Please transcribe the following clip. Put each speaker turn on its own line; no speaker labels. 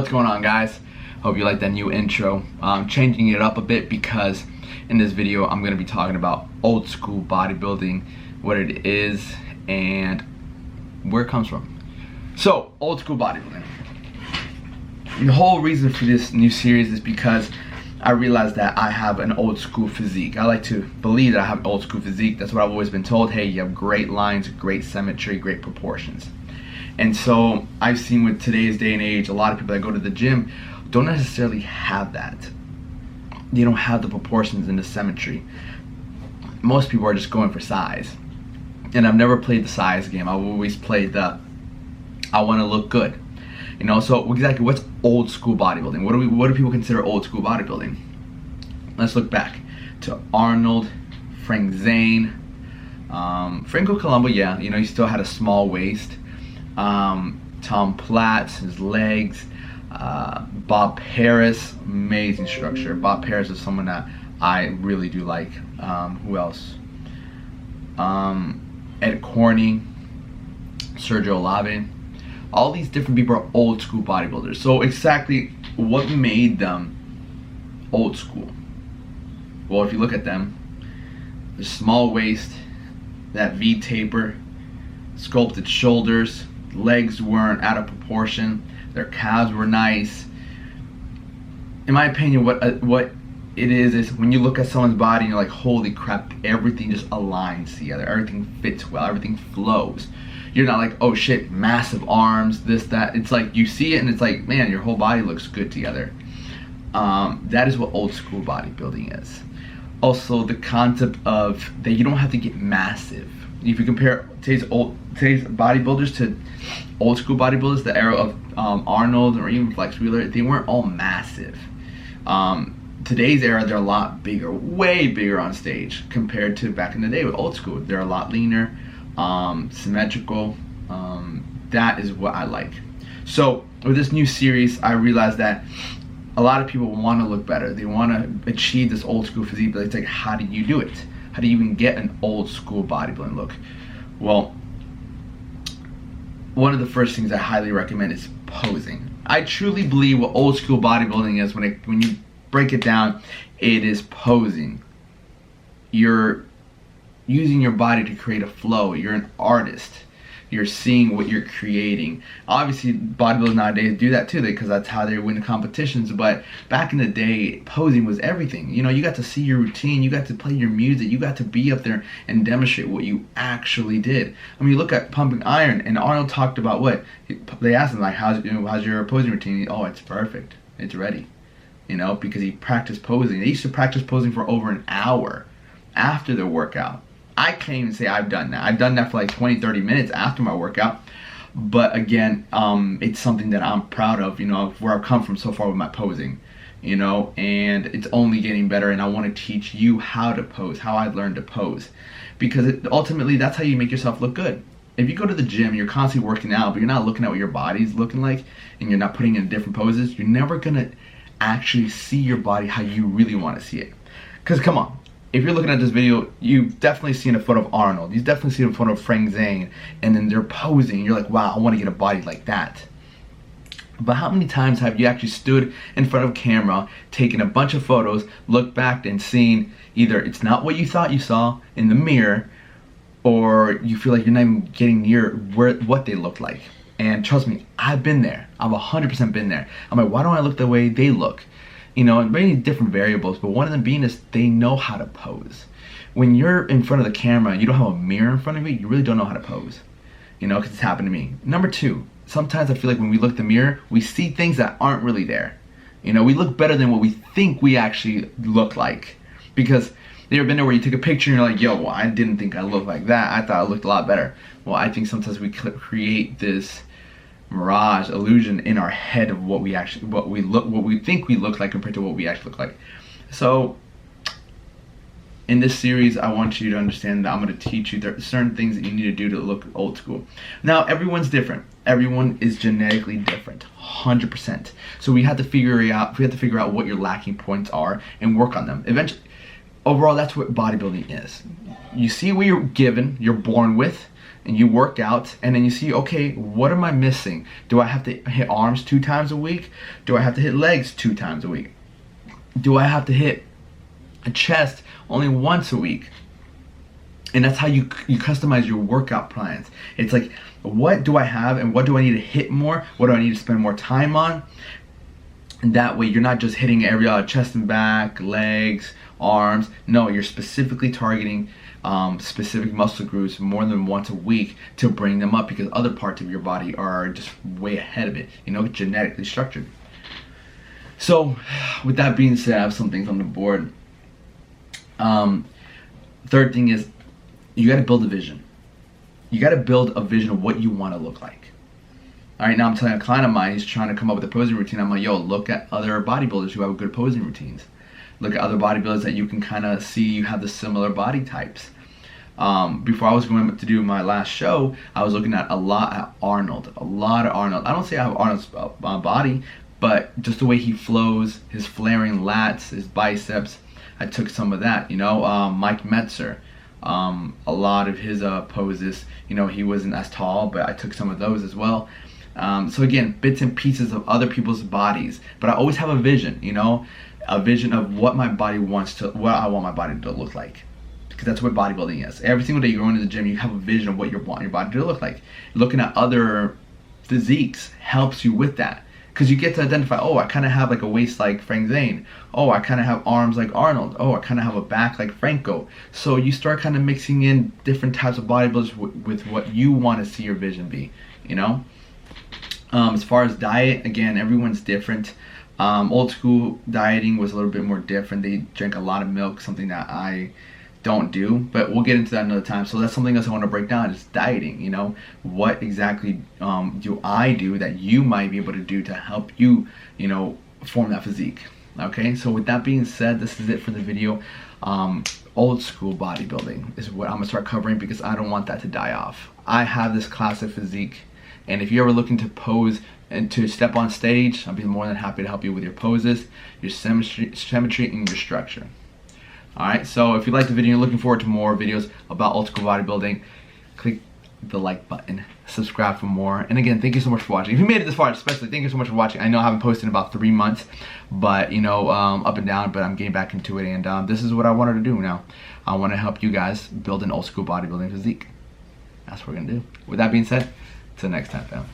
What's going on, guys? Hope you like that new intro. I'm changing it up a bit because in this video I'm going to be talking about old school bodybuilding, what it is and where it comes from. So, old school bodybuilding. The whole reason for this new series is because I realized that I have an old school physique. I like to believe that I have an old school physique. That's what I've always been told. Hey, you have great lines, great symmetry, great proportions. And so I've seen with today's day and age, a lot of people that go to the gym don't necessarily have that. They don't have the proportions and the symmetry. Most people are just going for size. And I've never played the size game. I've always played the, I want to look good. You know, so exactly what's old school bodybuilding? What do people consider old school bodybuilding? Let's look back to Arnold, Frank Zane, Franco Columbu, yeah, you know, he still had a small waist. Tom Platz, his legs, Bob Harris, amazing structure. Bob Harris is someone that I really do like. Who else? Ed Corney, Sergio Olave. All these different people are old school bodybuilders. So exactly what made them old school? Well, if you look at them, the small waist, that V taper, sculpted shoulders, legs weren't out of proportion, their calves were nice. In my opinion, what it is when you look at someone's body and you're like, holy crap, everything just aligns together, everything fits well, everything flows. You're not like, oh shit, massive arms, this, that. It's like you see it and it's like, man, your whole body looks good together. That is what old school bodybuilding is. Also, the concept of that you don't have to get massive. If you compare today's bodybuilders to old school bodybuilders, the era of Arnold or even Flex Wheeler, they weren't all massive. Today's era, they're a lot bigger, way bigger on stage compared to back in the day with old school. They're a lot leaner, symmetrical. That is what I like. So with this new series, I realized that a lot of people want to look better. They want to achieve this old school physique, but it's like, how do you do it? How do you even get an old school bodybuilding look? Well, one of the first things I highly recommend is posing. I truly believe what old school bodybuilding is, when you break it down, it is posing. You're using your body to create a flow. You're an artist. You're seeing what you're creating. Obviously, bodybuilders nowadays do that too, because that's how they win competitions. But back in the day, posing was everything. You know, you got to see your routine, you got to play your music, you got to be up there and demonstrate what you actually did. I mean, you look at pumping iron, and Arnold talked about what they asked him, like, how's your posing routine? Oh, it's perfect. It's ready. You know, because he practiced posing. They used to practice posing for over an hour after their workout. I can't even say I've done that. I've done that for like 20-30 minutes after my workout. But again, it's something that I'm proud of, you know, where I've come from so far with my posing, you know, and it's only getting better. And I want to teach you how to pose, how I learned to pose, because ultimately that's how you make yourself look good. If you go to the gym, you're constantly working out, but you're not looking at what your body's looking like, and you're not putting in different poses, you're never going to actually see your body how you really want to see it. Because come on. If you're looking at this video, you've definitely seen a photo of Arnold. You've definitely seen a photo of Frank Zane, and then they're posing. And you're like, wow, I want to get a body like that. But how many times have you actually stood in front of a camera, taken a bunch of photos, looked back and seen either it's not what you thought you saw in the mirror, or you feel like you're not even getting near what they look like? And trust me, I've been there. I've 100% been there. I'm like, why don't I look the way they look? You know, and many different variables, but one of them being is they know how to pose. When you're in front of the camera, you don't have a mirror in front of you, you really don't know how to pose. You know, because it's happened to me. Number two, sometimes I feel like when we look in the mirror, we see things that aren't really there. You know, we look better than what we think we actually look like. Because you ever been there where you take a picture and you're like, yo, well, I didn't think I looked like that. I thought I looked a lot better. Well, I think sometimes we create this mirage illusion in our head of what we think we look like compared to what we actually look like. So in this series, I want you to understand that I'm going to teach you there are certain things that you need to do to look old school. Now, everyone's different. Everyone is genetically different, 100%. So we have to figure out what your lacking points are and work on them. Eventually, overall, that's what bodybuilding is. You see what you're given, you're born with. and you work out, and then you see, okay, what am I missing? Do I have to hit arms 2 times a week? Do I have to hit legs 2 times a week? Do I have to hit a chest only once a week? And that's how you customize your workout plans. It's like, what do I have and what do I need to hit more? What do I need to spend more time on? And that way you're not just hitting every chest and back, legs, arms. No, you're specifically targeting specific muscle groups more than once a week to bring them up, because other parts of your body are just way ahead of it, you know, genetically structured. So with that being said, I have some things on the board. Third thing is, you got to build a vision. You got to build a vision of what you want to look like. All right, now I'm telling a client of mine, he's trying to come up with a posing routine. I'm like, yo, look at other bodybuilders who have good posing routines. Look at other bodybuilders that you can kind of see you have the similar body types. Before I was going to do my last show, I was looking at a lot of Arnold. I don't say I have Arnold's body, but just the way he flows, his flaring lats, his biceps, I took some of that, you know. Mike Metzer, a lot of his poses, you know, he wasn't as tall, but I took some of those as well. So again, bits and pieces of other people's bodies, but I always have a vision, you know, a vision of what my body wants to, what I want my body to look like, because that's what bodybuilding is. Every single day you go into the gym, you have a vision of what you want your body to look like. Looking at other physiques helps you with that, because you get to identify, oh, I kind of have like a waist like Frank Zane. Oh, I kind of have arms like Arnold. Oh, I kind of have a back like Franco. So you start kind of mixing in different types of bodybuilders with what you want to see your vision be, you know. As far as diet, again, everyone's different. Old school dieting was a little bit more different. They drank a lot of milk, something that I don't do, but we'll get into that another time. So that's something else I want to break down, is dieting. You know, what exactly do I do that you might be able to do to help you, you know, form that physique. Okay, so with that being said, this is it for the video. Old school bodybuilding is what I'm gonna start covering, because I don't want that to die off. I have this classic physique, and if you're ever looking to pose and to step on stage, I'll be more than happy to help you with your poses, your symmetry, and your structure. Alright, so if you like the video and you're looking forward to more videos about old school bodybuilding, click the like button, subscribe for more, and again, thank you so much for watching. If you made it this far, especially, thank you so much for watching. I know I haven't posted in about 3 months, but you know, up and down, but I'm getting back into it, and this is what I wanted to do now. I want to help you guys build an old school bodybuilding physique. That's what we're gonna do. With that being said, till next time, fam.